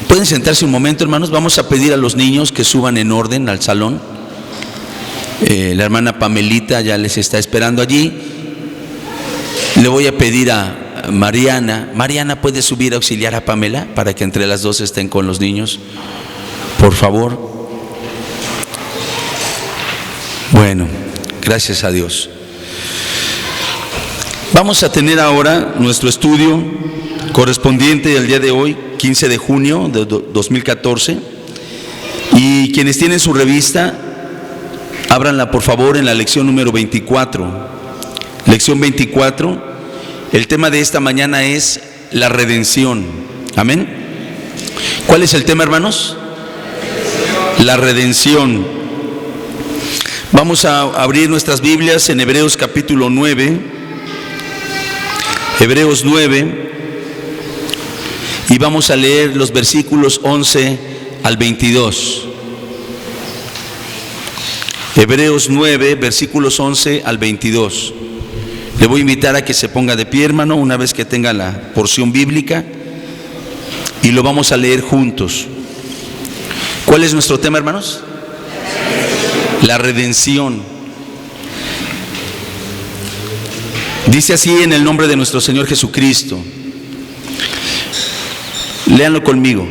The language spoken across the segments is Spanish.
Pueden sentarse un momento, hermanos. Vamos a pedir a los niños que suban en orden al salón. La hermana Pamelita ya les está esperando allí. Le voy a pedir a Mariana. Mariana, ¿puede subir a auxiliar a Pamela para que entre las dos estén con los niños? Por favor. Bueno, gracias a Dios. Vamos a tener ahora nuestro estudio correspondiente al día de hoy, 15 de junio de 2014. Y quienes tienen su revista, ábranla por favor en la lección número 24. Lección 24. El tema de esta mañana es la redención. Amén. ¿Cuál es el tema, hermanos? La redención. Vamos a abrir nuestras Biblias en Hebreos capítulo 9. Hebreos 9, y vamos a leer los versículos 11 al 22. Hebreos 9, versículos 11 al 22. Le voy a invitar a que se ponga de pie, hermano, una vez que tenga la porción bíblica, y lo vamos a leer juntos. ¿Cuál es nuestro tema, hermanos? La redención. Dice así en el nombre de nuestro Señor Jesucristo. Léanlo conmigo.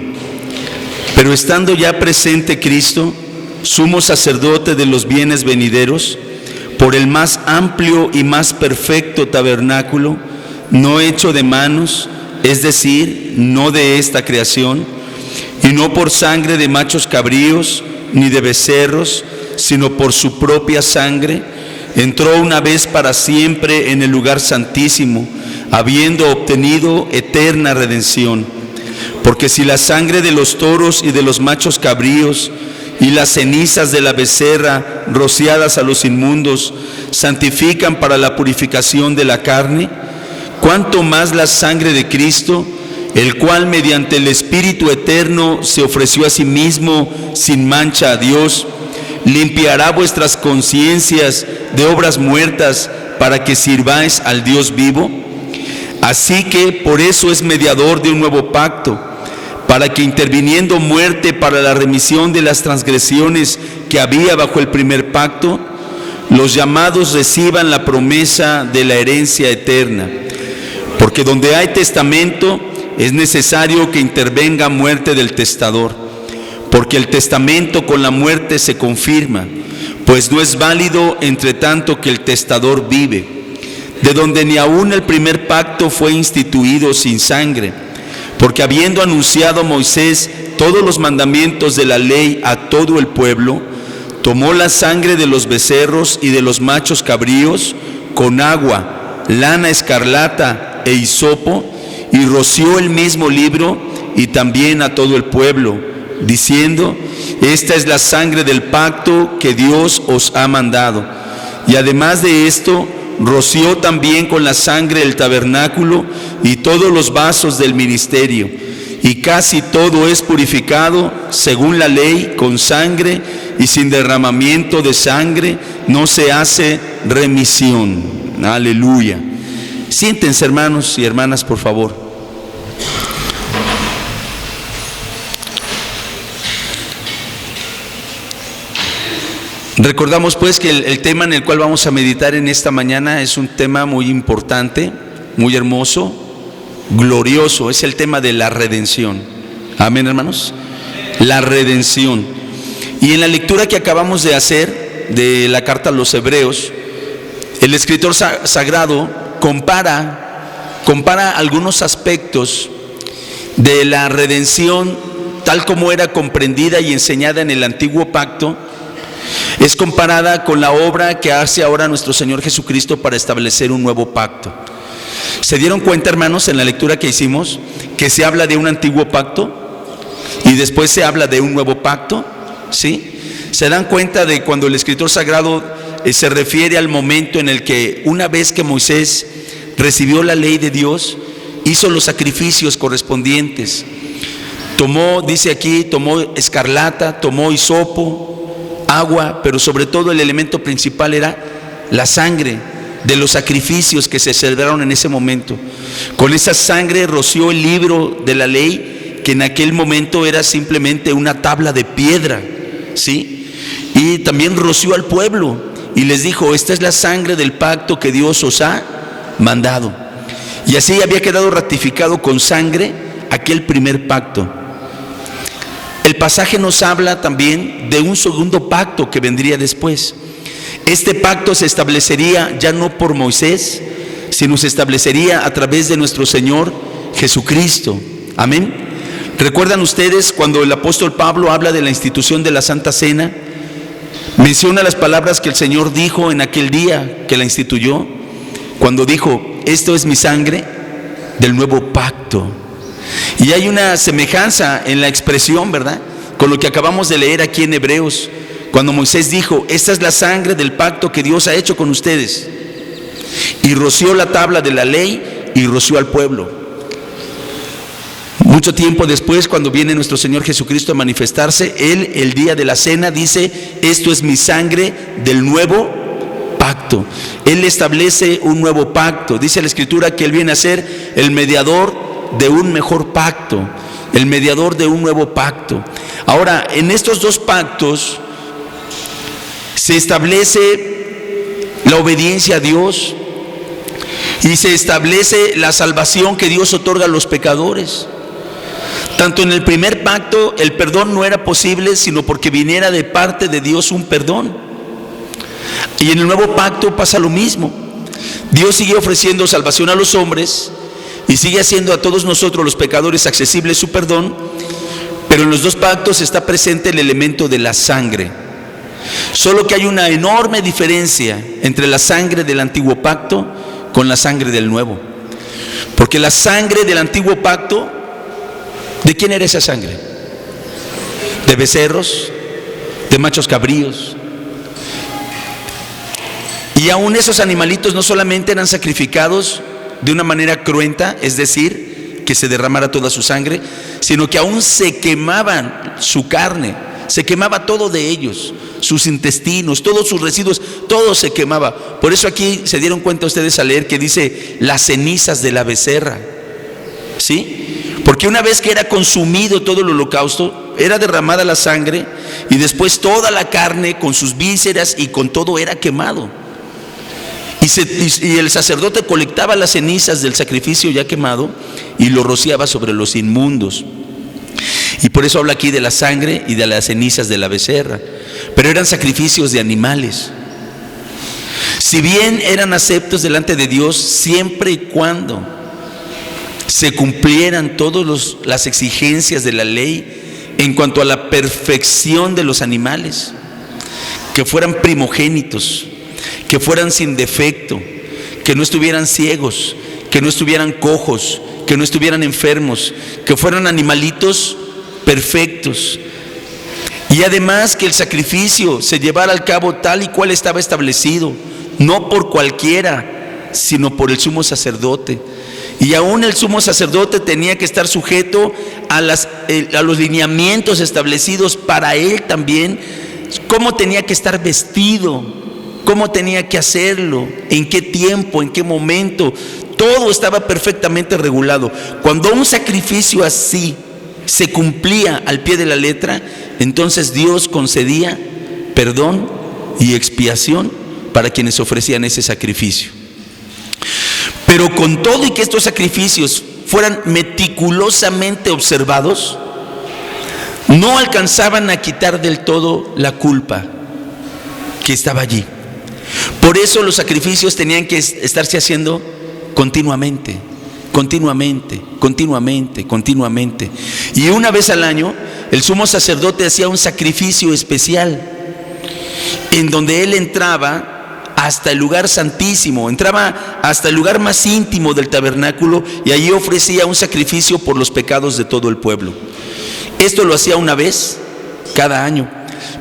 Pero estando ya presente Cristo, sumo sacerdote de los bienes venideros, por el más amplio y más perfecto tabernáculo, no hecho de manos, es decir, no de esta creación, y no por sangre de machos cabríos, ni de becerros, sino por su propia sangre, entró una vez para siempre en el lugar santísimo, habiendo obtenido eterna redención. Porque si la sangre de los toros y de los machos cabríos y las cenizas de la becerra rociadas a los inmundos santifican para la purificación de la carne, cuánto más la sangre de Cristo, el cual mediante el Espíritu eterno se ofreció a sí mismo sin mancha a Dios, limpiará vuestras conciencias de obras muertas para que sirváis al Dios vivo. Así que por eso es mediador de un nuevo pacto, para que interviniendo muerte para la remisión de las transgresiones que había bajo el primer pacto, los llamados reciban la promesa de la herencia eterna. Porque donde hay testamento es necesario que intervenga muerte del testador. Porque el testamento con la muerte se confirma, pues no es válido entre tanto que el testador vive, de donde ni aún el primer pacto fue instituido sin sangre, porque habiendo anunciado Moisés todos los mandamientos de la ley a todo el pueblo, tomó la sangre de los becerros y de los machos cabríos con agua, lana escarlata e hisopo, y roció el mismo libro y también a todo el pueblo, diciendo: esta es la sangre del pacto que Dios os ha mandado. Y además de esto, roció también con la sangre el tabernáculo y todos los vasos del ministerio. Y casi todo es purificado según la ley con sangre, y sin derramamiento de sangre no se hace remisión. Aleluya. Siéntense, hermanos y hermanas, por favor. Recordamos pues que el tema en el cual vamos a meditar en esta mañana es un tema muy importante, muy hermoso, glorioso. Es el tema de la redención. Amén, hermanos. La redención. Y en la lectura que acabamos de hacer de la carta a los Hebreos, el escritor sagrado compara algunos aspectos de la redención tal como era comprendida y enseñada en el antiguo pacto. Es comparada con la obra que hace ahora nuestro Señor Jesucristo para establecer un nuevo pacto. ¿Se dieron cuenta, hermanos, en la lectura que hicimos, que se habla de un antiguo pacto y después se habla de un nuevo pacto? ¿Sí? ¿Se dan cuenta de cuando el escritor sagrado se refiere al momento en el que, una vez que Moisés recibió la ley de Dios, hizo los sacrificios correspondientes? Tomó, dice aquí, tomó escarlata, tomó hisopo, agua, pero sobre todo el elemento principal era la sangre de los sacrificios que se celebraron en ese momento. Con esa sangre roció el libro de la ley que en aquel momento era simplemente una tabla de piedra, ¿sí? Y también roció al pueblo y les dijo: esta es la sangre del pacto que Dios os ha mandado. Y así había quedado ratificado con sangre aquel primer pacto. El pasaje nos habla también de un segundo pacto que vendría después. Este pacto se establecería ya no por Moisés, sino se establecería a través de nuestro Señor Jesucristo. Amén. ¿Recuerdan ustedes cuando el apóstol Pablo habla de la institución de la Santa Cena? Menciona las palabras que el Señor dijo en aquel día que la instituyó, cuando dijo: esto es mi sangre del nuevo pacto. Y hay una semejanza en la expresión, ¿verdad?, con lo que acabamos de leer aquí en Hebreos, cuando Moisés dijo: esta es la sangre del pacto que Dios ha hecho con ustedes. Y roció la tabla de la ley y roció al pueblo. Mucho tiempo después, cuando viene nuestro Señor Jesucristo a manifestarse, Él, el día de la cena, dice: esto es mi sangre del nuevo pacto. Él establece un nuevo pacto. Dice la Escritura que Él viene a ser el mediador de un mejor pacto, el mediador de un nuevo pacto. Ahora, en estos dos pactos se establece la obediencia a Dios y se establece la salvación que Dios otorga a los pecadores. Tanto en el primer pacto el perdón no era posible sino porque viniera de parte de Dios un perdón. Y en el nuevo pacto pasa lo mismo. Dios sigue ofreciendo salvación a los hombres y sigue haciendo a todos nosotros los pecadores accesible su perdón, pero en los dos pactos está presente el elemento de la sangre. Solo que hay una enorme diferencia entre la sangre del antiguo pacto con la sangre del nuevo. Porque la sangre del antiguo pacto, ¿de quién era esa sangre? De becerros, de machos cabríos. Y aún esos animalitos no solamente eran sacrificados de una manera cruenta, es decir, que se derramara toda su sangre, sino que aún se quemaban su carne, se quemaba todo de ellos, sus intestinos, todos sus residuos, todo se quemaba. Por eso aquí se dieron cuenta ustedes al leer que dice las cenizas de la becerra, ¿sí? Porque una vez que era consumido todo el holocausto, era derramada la sangre y después toda la carne con sus vísceras y con todo era quemado. Y el sacerdote colectaba las cenizas del sacrificio ya quemado y lo rociaba sobre los inmundos. Y por eso habla aquí de la sangre y de las cenizas de la becerra. Pero eran sacrificios de animales. Si bien eran aceptos delante de Dios siempre y cuando se cumplieran todas las exigencias de la ley en cuanto a la perfección de los animales, que fueran primogénitos, que fueran sin defecto, que no estuvieran ciegos, que no estuvieran cojos, que no estuvieran enfermos, que fueran animalitos perfectos. Y además que el sacrificio se llevara al cabo tal y cual estaba establecido, no por cualquiera, sino por el sumo sacerdote. Y aún el sumo sacerdote tenía que estar sujeto a los lineamientos establecidos para él también, cómo tenía que estar vestido, cómo tenía que hacerlo, en qué tiempo, en qué momento. Todo estaba perfectamente regulado. Cuando un sacrificio así se cumplía al pie de la letra, entonces Dios concedía perdón y expiación para quienes ofrecían ese sacrificio. Pero con todo y que estos sacrificios fueran meticulosamente observados, no alcanzaban a quitar del todo la culpa que estaba allí. Por eso los sacrificios tenían que estarse haciendo continuamente. Y una vez al año, el sumo sacerdote hacía un sacrificio especial, en donde él entraba hasta el lugar santísimo, entraba hasta el lugar más íntimo del tabernáculo y allí ofrecía un sacrificio por los pecados de todo el pueblo. Esto lo hacía una vez cada año.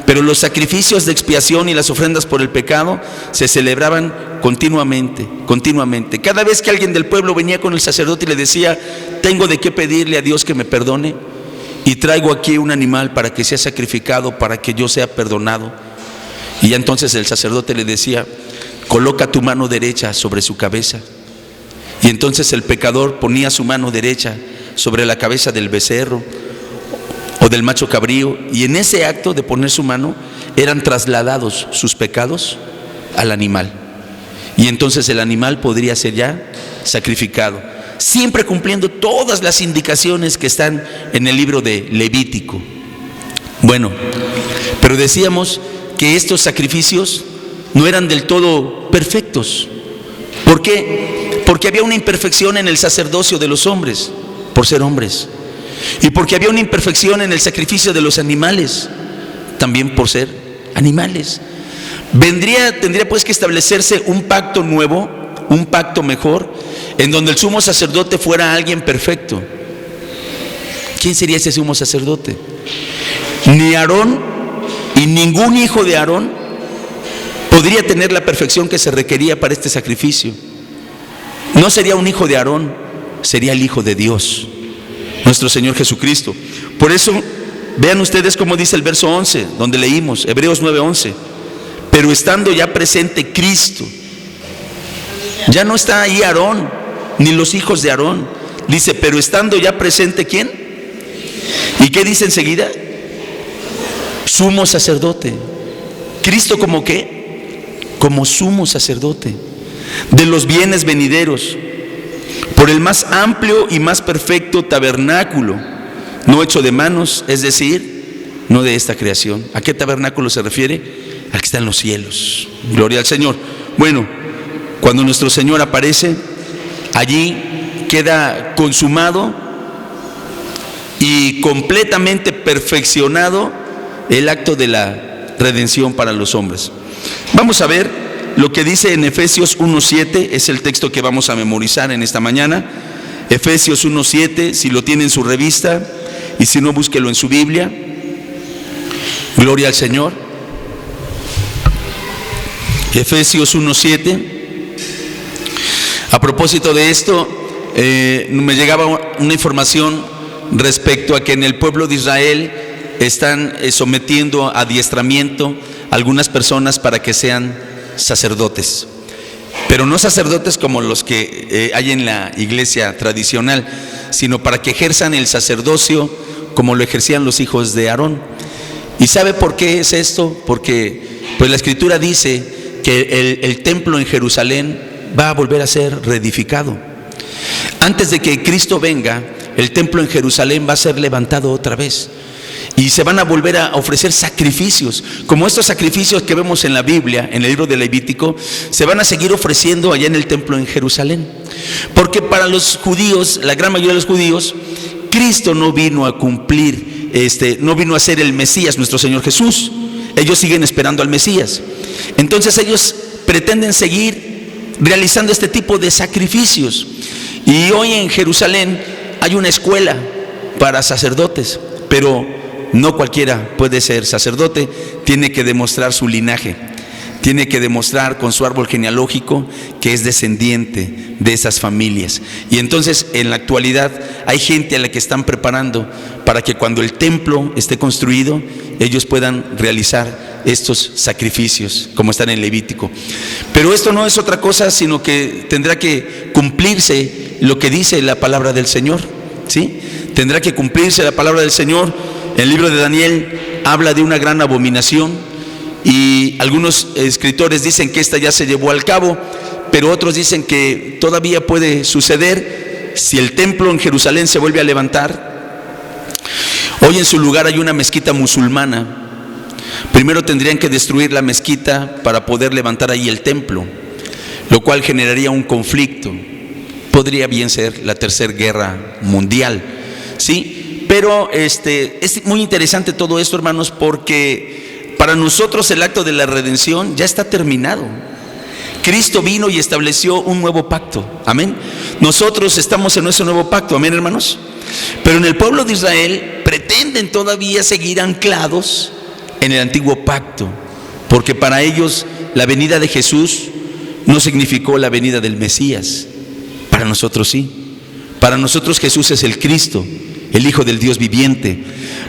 Pero los sacrificios de expiación y las ofrendas por el pecado se celebraban continuamente. Cada vez que alguien del pueblo venía con el sacerdote y le decía: tengo de qué pedirle a Dios que me perdone y traigo aquí un animal para que sea sacrificado para que yo sea perdonado. Y ya entonces el sacerdote le decía: coloca tu mano derecha sobre su cabeza. Y entonces el pecador ponía su mano derecha sobre la cabeza del becerro o del macho cabrío, y en ese acto de poner su mano eran trasladados sus pecados al animal, y entonces el animal podría ser ya sacrificado, siempre cumpliendo todas las indicaciones que están en el libro de Levítico. Bueno, pero decíamos que estos sacrificios no eran del todo perfectos. ¿Por qué? Porque había una imperfección en el sacerdocio de los hombres, por ser hombres, y porque había una imperfección en el sacrificio de los animales, también por ser animales. Tendría pues que establecerse un pacto nuevo, un pacto mejor, en donde el sumo sacerdote fuera alguien perfecto. ¿Quién sería ese sumo sacerdote? Ni Aarón y ningún hijo de Aarón podría tener la perfección que se requería para este sacrificio. No sería un hijo de Aarón, sería el Hijo de Dios, nuestro Señor Jesucristo. Por eso, vean ustedes cómo dice el verso 11, donde leímos, Hebreos 9:11. Pero estando ya presente Cristo, ya no está ahí Aarón, ni los hijos de Aarón. Dice, pero estando ya presente, ¿quién? ¿Y qué dice enseguida? Sumo sacerdote. ¿Cristo como qué? Como sumo sacerdote de los bienes venideros, por el más amplio y más perfecto tabernáculo, no hecho de manos, es decir, no de esta creación. ¿A qué tabernáculo se refiere? Al que está en los cielos. Gloria al Señor. Bueno, cuando nuestro Señor aparece, allí queda consumado y completamente perfeccionado el acto de la redención para los hombres. Vamos a ver lo que dice en Efesios 1:7, es el texto que vamos a memorizar en esta mañana. Efesios 1:7, si lo tiene en su revista, y si no, búsquelo en su Biblia. Gloria al Señor. Efesios 1:7. A propósito de esto, me llegaba una información respecto a que en el pueblo de Israel están sometiendo a adiestramiento a algunas personas para que sean sacerdotes, pero no sacerdotes como los que hay en la iglesia tradicional, sino para que ejerzan el sacerdocio como lo ejercían los hijos de Aarón. ¿Y sabe por qué es esto? Porque pues la Escritura dice que el templo en Jerusalén va a volver a ser reedificado. Antes de que Cristo venga, el templo en Jerusalén va a ser levantado otra vez. Y se van a volver a ofrecer sacrificios, como estos sacrificios que vemos en la Biblia, en el libro de Levítico, se van a seguir ofreciendo allá en el templo en Jerusalén. Porque para los judíos, la gran mayoría de los judíos, Cristo no vino a cumplir, no vino a ser el Mesías, nuestro Señor Jesús. Ellos siguen esperando al Mesías. Entonces ellos pretenden seguir realizando este tipo de sacrificios. Y hoy en Jerusalén hay una escuela para sacerdotes, pero no cualquiera puede ser sacerdote, tiene que demostrar su linaje, tiene que demostrar con su árbol genealógico que es descendiente de esas familias. Y entonces en la actualidad hay gente a la que están preparando para que cuando el templo esté construido, ellos puedan realizar estos sacrificios como están en Levítico. Pero esto no es otra cosa, sino que tendrá que cumplirse lo que dice la palabra del Señor, ¿sí? Tendrá que cumplirse la palabra del Señor. El libro de Daniel habla de una gran abominación y algunos escritores dicen que esta ya se llevó al cabo, pero otros dicen que todavía puede suceder si el templo en Jerusalén se vuelve a levantar. Hoy en su lugar hay una mezquita musulmana. Primero tendrían que destruir la mezquita para poder levantar ahí el templo, lo cual generaría un conflicto. Podría bien ser la tercera guerra mundial, ¿sí? Pero es muy interesante todo esto, hermanos, porque para nosotros el acto de la redención ya está terminado. Cristo vino y estableció un nuevo pacto, amén. Nosotros estamos en ese nuevo pacto, amén, hermanos. Pero en el pueblo de Israel pretenden todavía seguir anclados en el antiguo pacto, porque para ellos la venida de Jesús no significó la venida del Mesías. Para nosotros sí. Para nosotros Jesús es el Cristo, el Hijo del Dios viviente.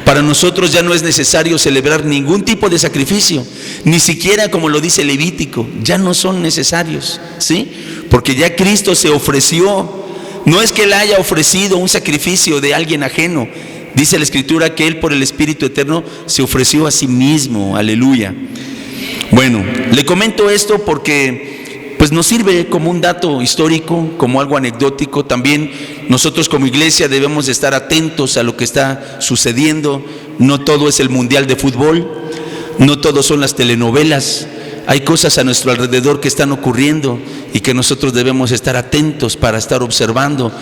Para nosotros ya no es necesario celebrar ningún tipo de sacrificio, ni siquiera como lo dice Levítico, ya no son necesarios, ¿sí? Porque ya Cristo se ofreció No es que Él haya ofrecido un sacrificio de alguien ajeno. Dice la Escritura que Él por el Espíritu Eterno se ofreció a sí mismo. Aleluya. Bueno, le comento esto porque pues nos sirve como un dato histórico, como algo anecdótico. También nosotros como iglesia debemos de estar atentos a lo que está sucediendo. No todo es el mundial de fútbol, no todo son las telenovelas. Hay cosas a nuestro alrededor que están ocurriendo y que nosotros debemos estar atentos para estar observando,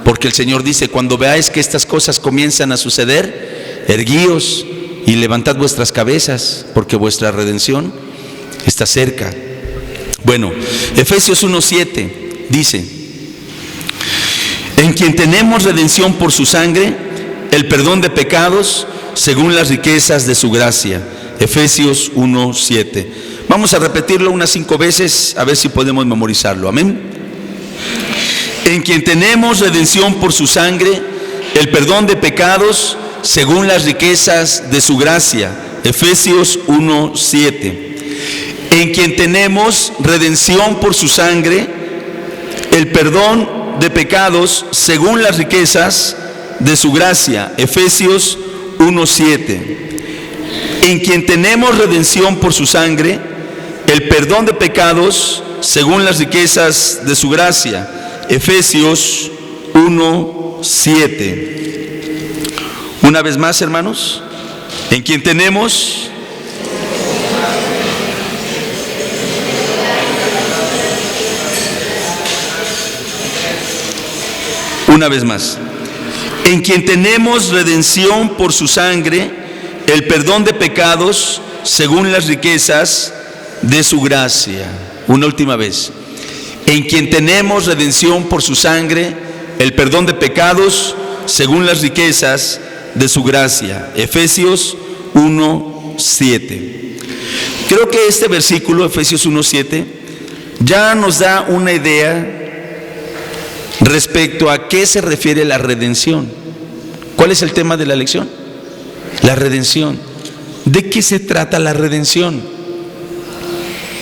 porque el Señor dice: cuando veáis que estas cosas comienzan a suceder, erguíos y levantad vuestras cabezas, porque vuestra redención está cerca. Bueno, Efesios 1:7 dice: en quien tenemos redención por su sangre, el perdón de pecados según las riquezas de su gracia. Efesios 1:7. Vamos a repetirlo unas 5 veces, a ver si podemos memorizarlo. Amén. En quien tenemos redención por su sangre, el perdón de pecados según las riquezas de su gracia. Efesios 1:7. En quien tenemos redención por su sangre, el perdón de pecados según las riquezas de su gracia. Efesios 1:7. En quien tenemos redención por su sangre, el perdón de pecados según las riquezas de su gracia. Efesios 1:7. Una vez más, hermanos, en quien tenemos una vez más, en quien tenemos redención por su sangre, el perdón de pecados según las riquezas de su gracia. Una última vez. En quien tenemos redención por su sangre, el perdón de pecados según las riquezas de su gracia. Efesios 1:7. Creo que este versículo, Efesios 1:7, ya nos da una idea respecto a qué se refiere la redención. ¿Cuál es el tema de la lección? La redención. ¿De qué se trata la redención?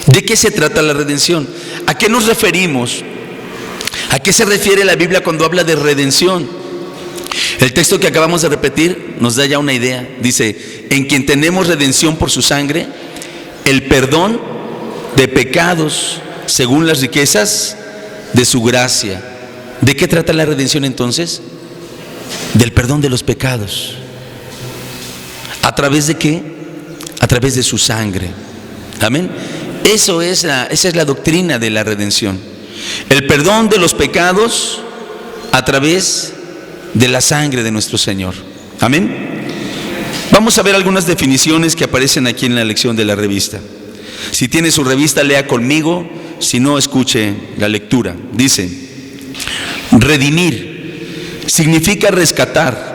¿De qué se trata la redención? ¿A qué nos referimos? ¿A qué se refiere la Biblia cuando habla de redención? El texto que acabamos de repetir nos da ya una idea. Dice: en quien tenemos redención por su sangre, el perdón de pecados según las riquezas de su gracia. ¿De qué trata la redención entonces? Del perdón de los pecados. ¿A través de qué? A través de su sangre. Amén. Esa es la doctrina de la redención. El perdón de los pecados a través de la sangre de nuestro Señor. Amén. Vamos a ver algunas definiciones que aparecen aquí en la lección de la revista. Si tiene su revista, lea conmigo. Si no, escuche la lectura. Dice: redimir significa rescatar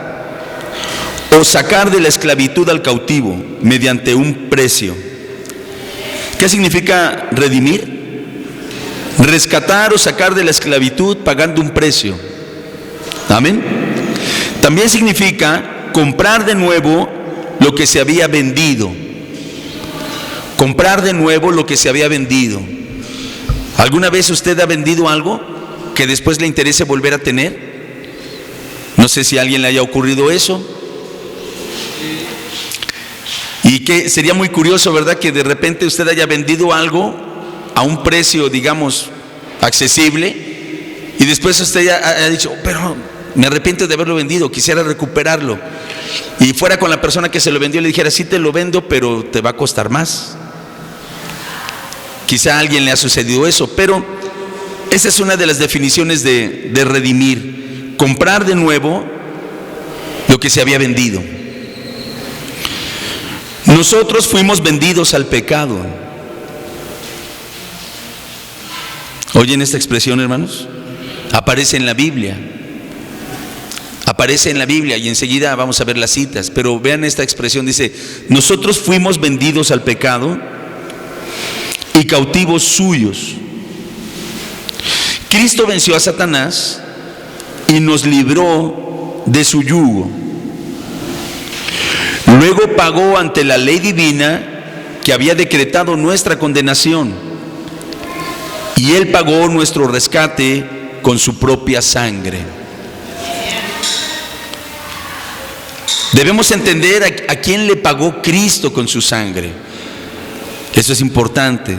o sacar de la esclavitud al cautivo mediante un precio. ¿Qué significa redimir? Rescatar o sacar de la esclavitud pagando un precio. Amén. También significa comprar de nuevo lo que se había vendido. Comprar de nuevo lo que se había vendido. ¿Alguna vez usted ha vendido algo que después le interese volver a tener? No sé si a alguien le haya ocurrido eso. Y que sería muy curioso, ¿verdad?, que de repente usted haya vendido algo a un precio, digamos, accesible, y después usted ya ha dicho: pero me arrepiento de haberlo vendido, quisiera recuperarlo. Y fuera con la persona que se lo vendió y le dijera: sí te lo vendo, pero te va a costar más. Quizá a alguien le ha sucedido eso, pero esa es una de las definiciones de redimir: comprar de nuevo lo que se había vendido. Nosotros fuimos vendidos al pecado. ¿Oyen esta expresión, hermanos? Aparece en la Biblia. Aparece en la Biblia y enseguida vamos a ver las citas. Pero vean esta expresión, dice: nosotros fuimos vendidos al pecado y cautivos suyos. Cristo venció a Satanás y nos libró de su yugo. Luego pagó ante la ley divina que había decretado nuestra condenación, y Él pagó nuestro rescate con su propia sangre. Debemos entender a quién le pagó Cristo con su sangre. Eso es importante.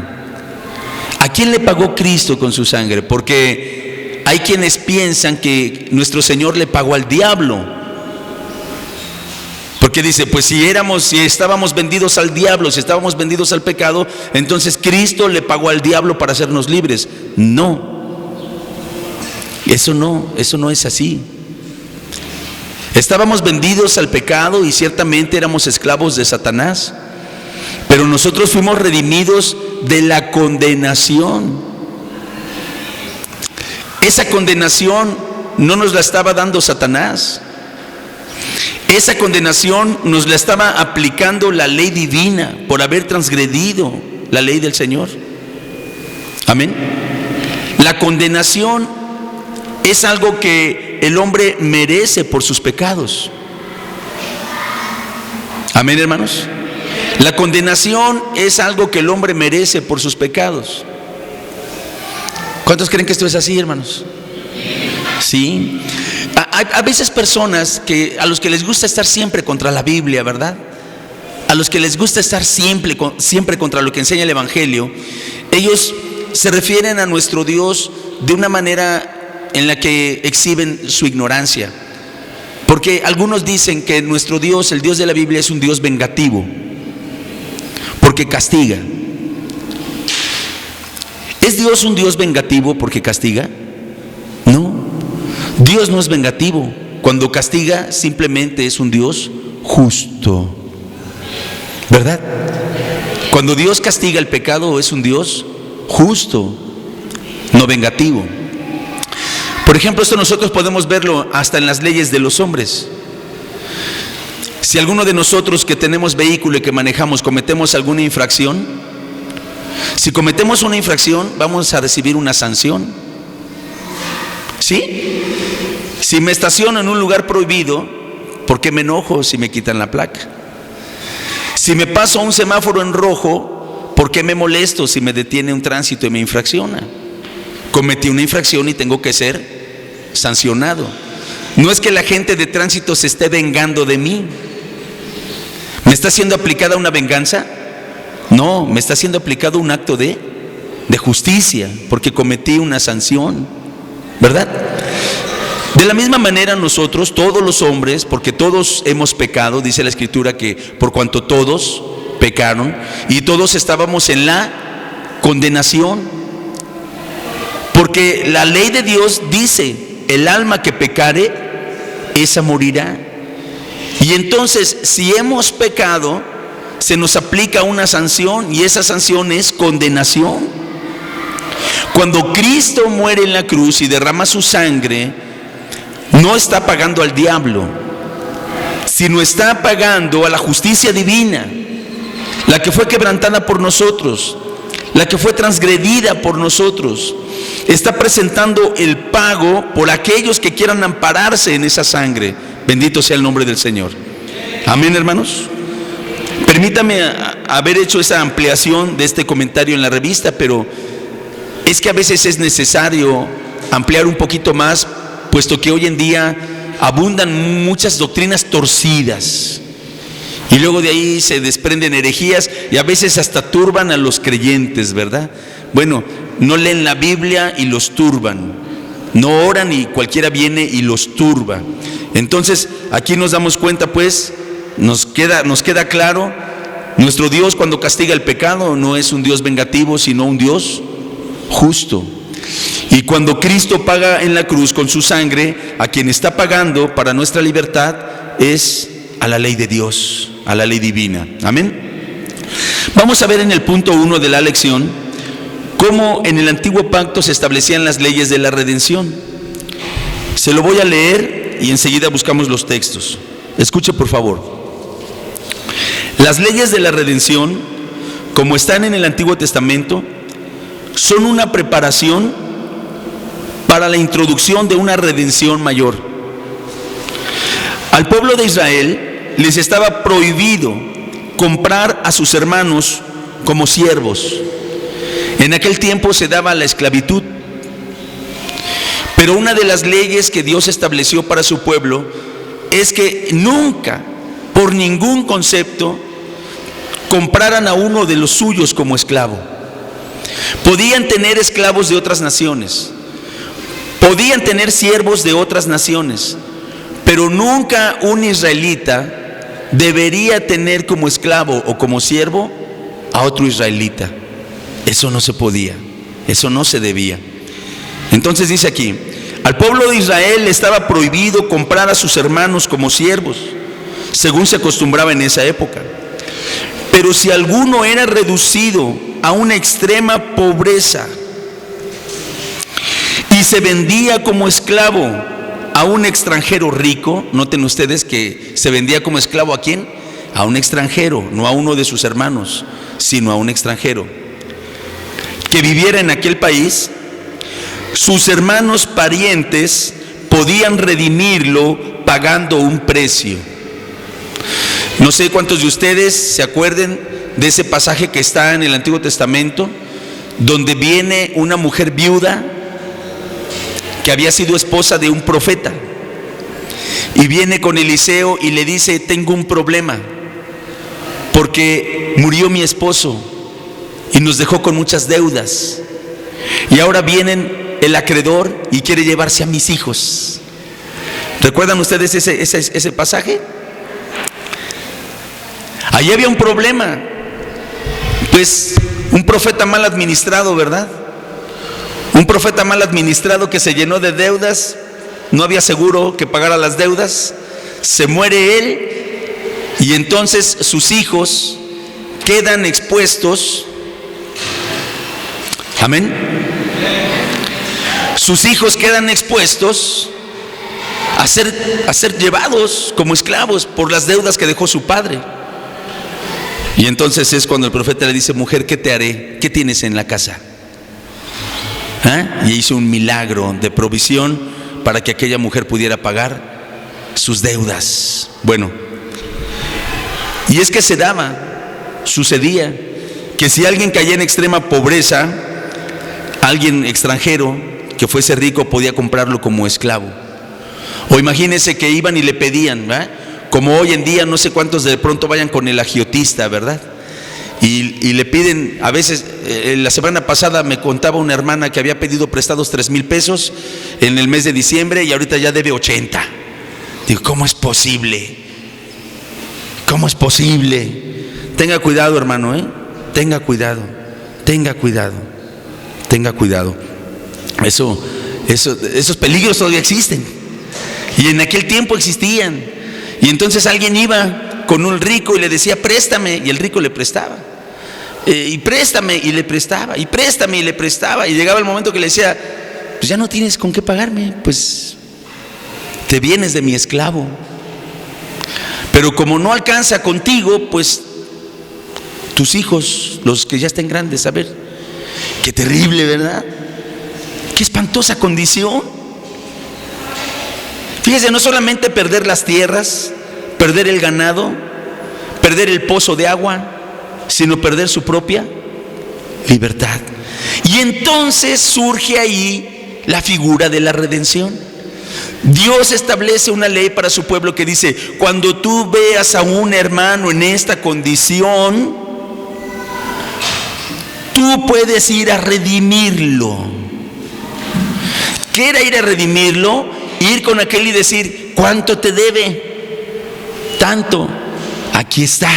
¿A quién le pagó Cristo con su sangre? Porque hay quienes piensan que nuestro Señor le pagó al diablo. Porque dice, pues si estábamos vendidos al diablo, si estábamos vendidos al pecado, entonces Cristo le pagó al diablo para hacernos libres. No, eso no es así. Estábamos vendidos al pecado y ciertamente éramos esclavos de Satanás, pero nosotros fuimos redimidos de la condenación. Esa condenación no nos la estaba dando Satanás. Esa condenación nos la estaba aplicando la ley divina por haber transgredido la ley del Señor. Amén. La condenación es algo que el hombre merece por sus pecados. Amén, hermanos. La condenación es algo que el hombre merece por sus pecados. ¿Cuántos creen que esto es así, hermanos? Sí. A veces personas a los que les gusta estar siempre contra la Biblia, ¿verdad? A los que les gusta estar siempre contra lo que enseña el Evangelio, ellos se refieren a nuestro Dios de una manera en la que exhiben su ignorancia. Porque algunos dicen que nuestro Dios, el Dios de la Biblia, es un Dios vengativo, porque castiga. ¿Es Dios un Dios vengativo porque castiga? No, Dios no es vengativo. Cuando castiga, simplemente es un Dios justo, ¿verdad? Cuando Dios castiga el pecado, es un Dios justo, no vengativo. Por ejemplo, esto nosotros podemos verlo hasta en las leyes de los hombres. Si alguno de nosotros que tenemos vehículo y que manejamos cometemos alguna infracción, si cometemos una infracción, vamos a recibir una sanción. ¿Sí? Si me estaciono en un lugar prohibido, ¿por qué me enojo si me quitan la placa? Si me paso a un semáforo en rojo, ¿por qué me molesto si me detiene un tránsito y me infracciona? Cometí una infracción y tengo que ser sancionado. No es que la gente de tránsito se esté vengando de mí. ¿Me está siendo aplicada una venganza? No, me está siendo aplicado un acto de justicia, porque cometí una sanción, ¿verdad? De la misma manera nosotros, todos los hombres, porque todos hemos pecado, dice la Escritura que por cuanto todos pecaron y todos estábamos en la condenación, porque la ley de Dios dice, el alma que pecare, esa morirá. Y entonces, si hemos pecado, se nos aplica una sanción, y esa sanción es condenación. Cuando Cristo muere en la cruz y derrama su sangre, no está pagando al diablo, sino está pagando a la justicia divina, la que fue quebrantada por nosotros, la que fue transgredida por nosotros. Está presentando el pago por aquellos que quieran ampararse en esa sangre. Bendito sea el nombre del Señor. Amén, hermanos. Permítame haber hecho esa ampliación de este comentario en la revista, pero es que a veces es necesario ampliar un poquito más, puesto que hoy en día abundan muchas doctrinas torcidas y luego de ahí se desprenden herejías y a veces hasta turban a los creyentes, ¿verdad? Bueno, no leen la Biblia y los turban, no oran y cualquiera viene y los turba. Entonces aquí nos damos cuenta, pues, nos queda claro, nuestro Dios cuando castiga el pecado no es un Dios vengativo, sino un Dios justo. Y cuando Cristo paga en la cruz con su sangre, a quien está pagando para nuestra libertad es a la ley de Dios, a la ley divina. Amén. Vamos a ver en el punto 1 de la lección cómo en el antiguo pacto se establecían las leyes de la redención. Se lo voy a leer y enseguida buscamos los textos. Escuche por favor. Las leyes de la redención, como están en el Antiguo Testamento, son una preparación para la introducción de una redención mayor. Al pueblo de Israel les estaba prohibido comprar a sus hermanos como siervos. En aquel tiempo se daba la esclavitud. Pero una de las leyes que Dios estableció para su pueblo es que nunca, por ningún concepto, compraran a uno de los suyos como esclavo. Podían tener esclavos de otras naciones, podían tener siervos de otras naciones, pero nunca un israelita debería tener como esclavo o como siervo a otro israelita. Eso no se podía, eso no se debía. Entonces dice aquí, al pueblo de Israel le estaba prohibido comprar a sus hermanos como siervos, según se acostumbraba en esa época. Pero si alguno era reducido a una extrema pobreza y se vendía como esclavo a un extranjero rico, noten ustedes que se vendía como esclavo ¿a quién? A un extranjero, no a uno de sus hermanos, sino a un extranjero que viviera en aquel país, sus hermanos parientes podían redimirlo pagando un precio. No sé cuántos de ustedes se acuerden de ese pasaje que está en el Antiguo Testamento, donde viene una mujer viuda que había sido esposa de un profeta, y viene con Eliseo y le dice: tengo un problema, porque murió mi esposo y nos dejó con muchas deudas, y ahora viene el acreedor y quiere llevarse a mis hijos. ¿Recuerdan ustedes ese pasaje? Allí había un problema, pues un profeta mal administrado, ¿verdad? Un profeta mal administrado que se llenó de deudas, no había seguro que pagara las deudas, se muere él y entonces sus hijos quedan expuestos. Amén. Sus hijos quedan expuestos a ser llevados como esclavos por las deudas que dejó su padre. Y entonces es cuando el profeta le dice: mujer, ¿qué te haré? ¿Qué tienes en la casa? Y hizo un milagro de provisión para que aquella mujer pudiera pagar sus deudas. Bueno, y es que sucedía que si alguien caía en extrema pobreza, alguien extranjero que fuese rico podía comprarlo como esclavo. O imagínense que iban y le pedían, ¿verdad? Como hoy en día, no sé cuántos de pronto vayan con el agiotista, ¿verdad? Y le piden, a veces, la semana pasada me contaba una hermana que había pedido prestados 3,000 pesos en el mes de diciembre y ahorita ya debe 80. Digo, ¿cómo es posible? ¿Cómo es posible? Tenga cuidado, hermano, tenga cuidado, tenga cuidado, tenga cuidado. Esos peligros todavía existen. Y en aquel tiempo existían. Y entonces alguien iba con un rico y le decía: préstame, y el rico le prestaba. Y préstame, y le prestaba, y préstame, y le prestaba. Y llegaba el momento que le decía: pues ya no tienes con qué pagarme, pues te vienes de mi esclavo. Pero como no alcanza contigo, pues tus hijos, los que ya estén grandes, a ver, qué terrible, ¿verdad? Qué espantosa condición. Fíjese, no solamente perder las tierras, perder el ganado, perder el pozo de agua, sino perder su propia libertad. Y entonces surge ahí la figura de la redención. Dios establece una ley para su pueblo que dice: cuando tú veas a un hermano en esta condición, tú puedes ir a redimirlo. ¿Qué era ir a redimirlo? Ir con aquel y decir: ¿cuánto te debe? Tanto. Aquí está.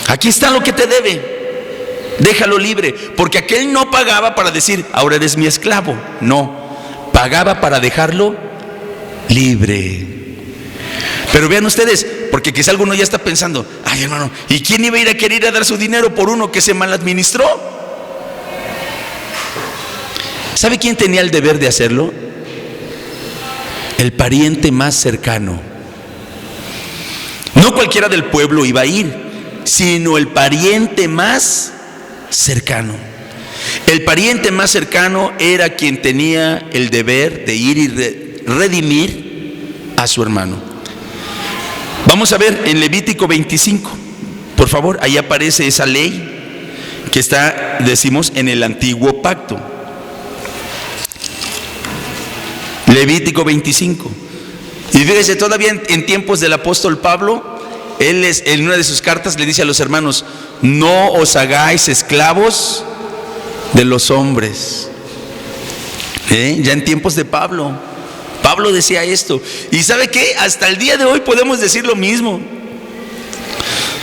Aquí está lo que te debe. Déjalo libre. Porque aquel no pagaba para decir: ahora eres mi esclavo. No, pagaba para dejarlo libre. Pero vean ustedes, porque quizá alguno ya está pensando: ay, hermano, ¿y quién iba a ir a querer ir a dar su dinero por uno que se mal administró? ¿Sabe quién tenía el deber de hacerlo? El pariente más cercano. No cualquiera del pueblo iba a ir, sino el pariente más cercano. El pariente más cercano era quien tenía el deber de ir y redimir a su hermano. Vamos a ver en Levítico 25, por favor, ahí aparece esa ley que está, decimos, en el antiguo pacto. Levítico 25. Y fíjese, todavía en tiempos del apóstol Pablo, él en una de sus cartas le dice a los hermanos: no os hagáis esclavos de los hombres. Ya en tiempos de Pablo decía esto. Y ¿sabe qué? Hasta el día de hoy podemos decir lo mismo.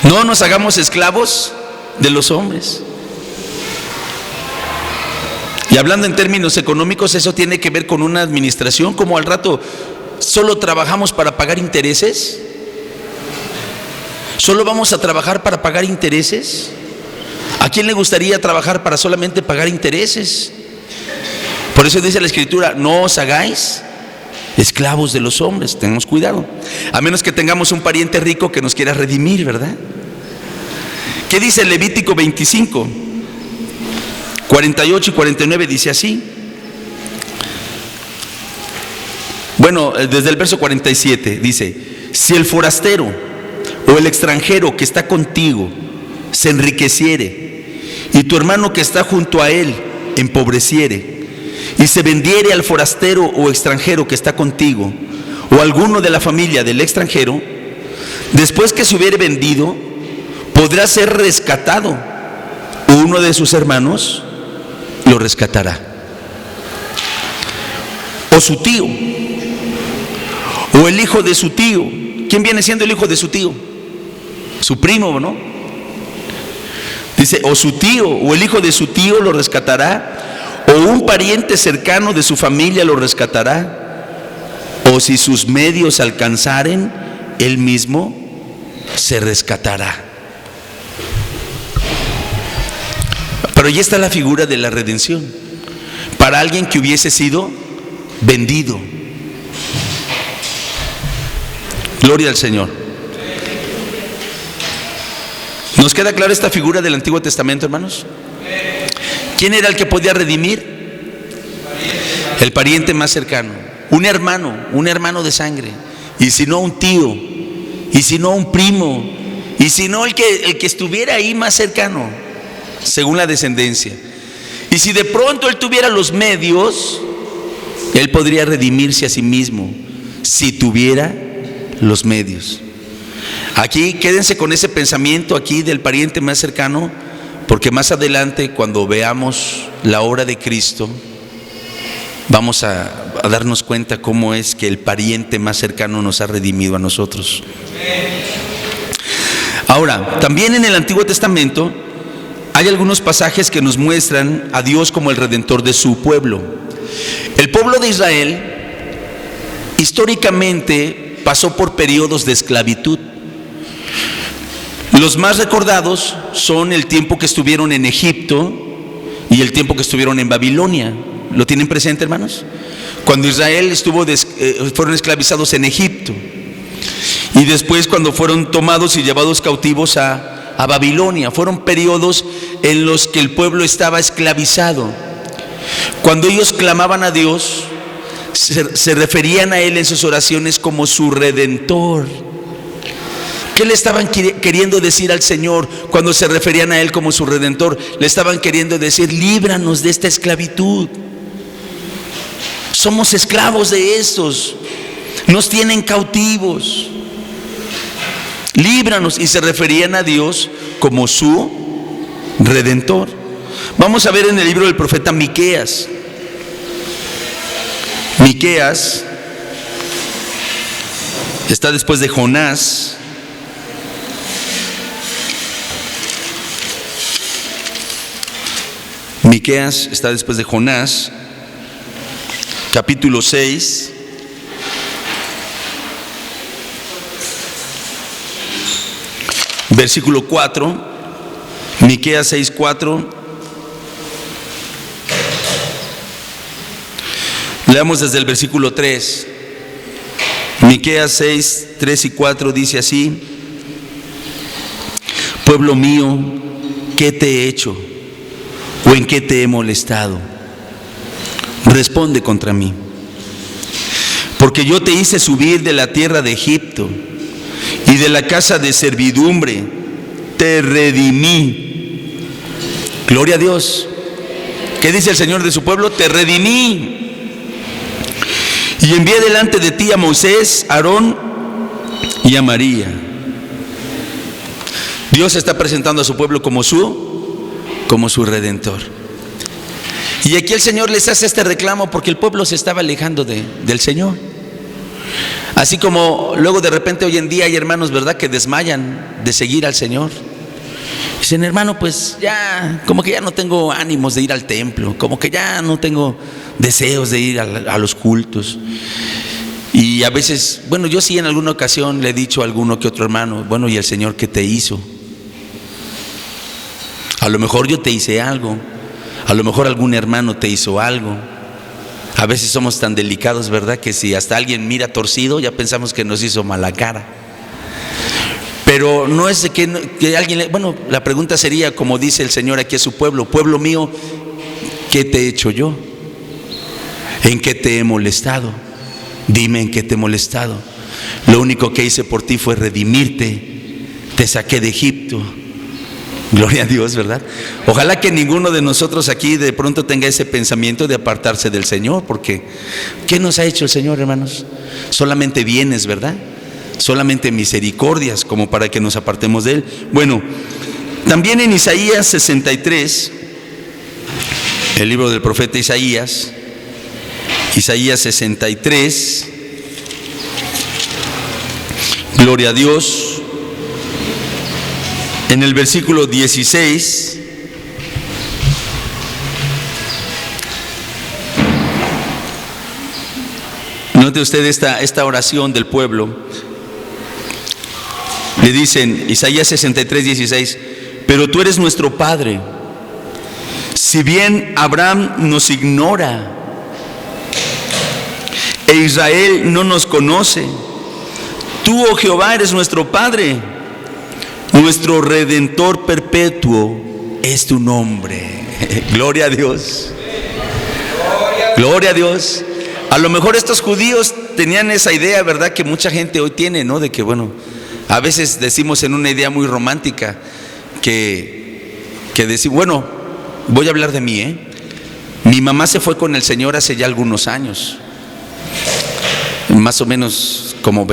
No nos hagamos esclavos de los hombres. Y hablando en términos económicos, eso tiene que ver con una administración. Como al rato solo trabajamos para pagar intereses. ¿Solo vamos a trabajar para pagar intereses? ¿A quién le gustaría trabajar para solamente pagar intereses? Por eso dice la Escritura: no os hagáis esclavos de los hombres. Tenemos cuidado, a menos que tengamos un pariente rico que nos quiera redimir, ¿verdad? ¿Qué dice Levítico 25? 48 y 49 dice así. Bueno, desde el verso 47 dice: si el forastero o el extranjero que está contigo se enriqueciere, y tu hermano que está junto a él empobreciere, y se vendiere al forastero o extranjero que está contigo, o alguno de la familia del extranjero, después que se hubiere vendido, podrá ser rescatado. Uno de sus hermanos lo rescatará. O su tío, o el hijo de su tío. ¿Quién viene siendo el hijo de su tío? Su primo, ¿no? Dice: o su tío, o el hijo de su tío lo rescatará, o un pariente cercano de su familia lo rescatará, o si sus medios alcanzaren, él mismo se rescatará. Pero ya está la figura de la redención para alguien que hubiese sido vendido. Gloria al Señor. ¿Nos queda clara esta figura del Antiguo Testamento, hermanos? ¿Quién era el que podía redimir? El pariente más cercano, un hermano de sangre. Y si no, un tío. Y si no, un primo. Y si no, el que estuviera ahí más cercano, según la descendencia. Y si de pronto él tuviera los medios, él podría redimirse a sí mismo, si tuviera los medios. Aquí quédense con ese pensamiento aquí del pariente más cercano, porque más adelante, cuando veamos la obra de Cristo, vamos a darnos cuenta cómo es que el pariente más cercano nos ha redimido a nosotros. Ahora, también en el Antiguo Testamento hay algunos pasajes que nos muestran a Dios como el redentor de su pueblo. El pueblo de Israel históricamente pasó por periodos de esclavitud. Los más recordados son el tiempo que estuvieron en Egipto y el tiempo que estuvieron en Babilonia. ¿Lo tienen presente, hermanos? Cuando Israel fueron esclavizados en Egipto, y después cuando fueron tomados y llevados cautivos a Babilonia. Fueron periodos en los que el pueblo estaba esclavizado. Cuando ellos clamaban a Dios, se referían a Él en sus oraciones como su redentor. ¿Qué le estaban queriendo decir al Señor cuando se referían a Él como su redentor? Le estaban queriendo decir: líbranos de esta esclavitud. Somos esclavos de estos, nos tienen cautivos. Líbranos. Y se referían a Dios como su redentor. Vamos a ver en el libro del profeta Miqueas. Miqueas está después de Jonás. Miqueas está después de Jonás, capítulo 6. Versículo 4, Miqueas 6:4. Leamos desde el versículo 3. Miqueas 6, 3 y 4 dice así: pueblo mío, ¿qué te he hecho? ¿O en qué te he molestado? Responde contra mí. Porque yo te hice subir de la tierra de Egipto, y de la casa de servidumbre te redimí. Gloria a Dios. ¿Qué dice el Señor de su pueblo? Te redimí. Y envié delante de ti a Moisés, a Aarón y a María. Dios está presentando a su pueblo como su redentor. Y aquí el Señor les hace este reclamo porque el pueblo se estaba alejando del Señor. Así como luego de repente hoy en día hay hermanos, ¿verdad?, que desmayan de seguir al Señor. Dicen, hermano, pues ya, como que ya no tengo ánimos de ir al templo, como que ya no tengo deseos de ir a los cultos. Y a veces, bueno, yo sí en alguna ocasión le he dicho a alguno que otro hermano, bueno, ¿y el Señor qué te hizo? A lo mejor yo te hice algo, a lo mejor algún hermano te hizo algo. A veces somos tan delicados, ¿verdad?, que si hasta alguien mira torcido, ya pensamos que nos hizo mala cara. Pero no es de que alguien, bueno, la pregunta sería, como dice el Señor aquí a su pueblo: pueblo mío, ¿qué te he hecho yo? ¿En qué te he molestado? Dime en qué te he molestado. Lo único que hice por ti fue redimirte, te saqué de Egipto. Gloria a Dios, ¿verdad? Ojalá que ninguno de nosotros aquí de pronto tenga ese pensamiento de apartarse del Señor, porque ¿qué nos ha hecho el Señor, hermanos? Solamente bienes, ¿verdad? Solamente misericordias como para que nos apartemos de Él. Bueno, también en Isaías 63, el libro del profeta Isaías 63, gloria a Dios. En el versículo 16, note usted esta oración del pueblo. Le dicen, Isaías 63, 16: pero tú eres nuestro Padre, si bien Abraham nos ignora e Israel no nos conoce, tú, oh Jehová, eres nuestro Padre, nuestro Redentor perpetuo es tu nombre. Gloria a Dios. Gloria a Dios. A lo mejor estos judíos tenían esa idea, ¿verdad?, que mucha gente hoy tiene, ¿no? De que, bueno, a veces decimos en una idea muy romántica que decir, bueno, voy a hablar de mí, Mi mamá se fue con el Señor hace ya algunos años, más o menos como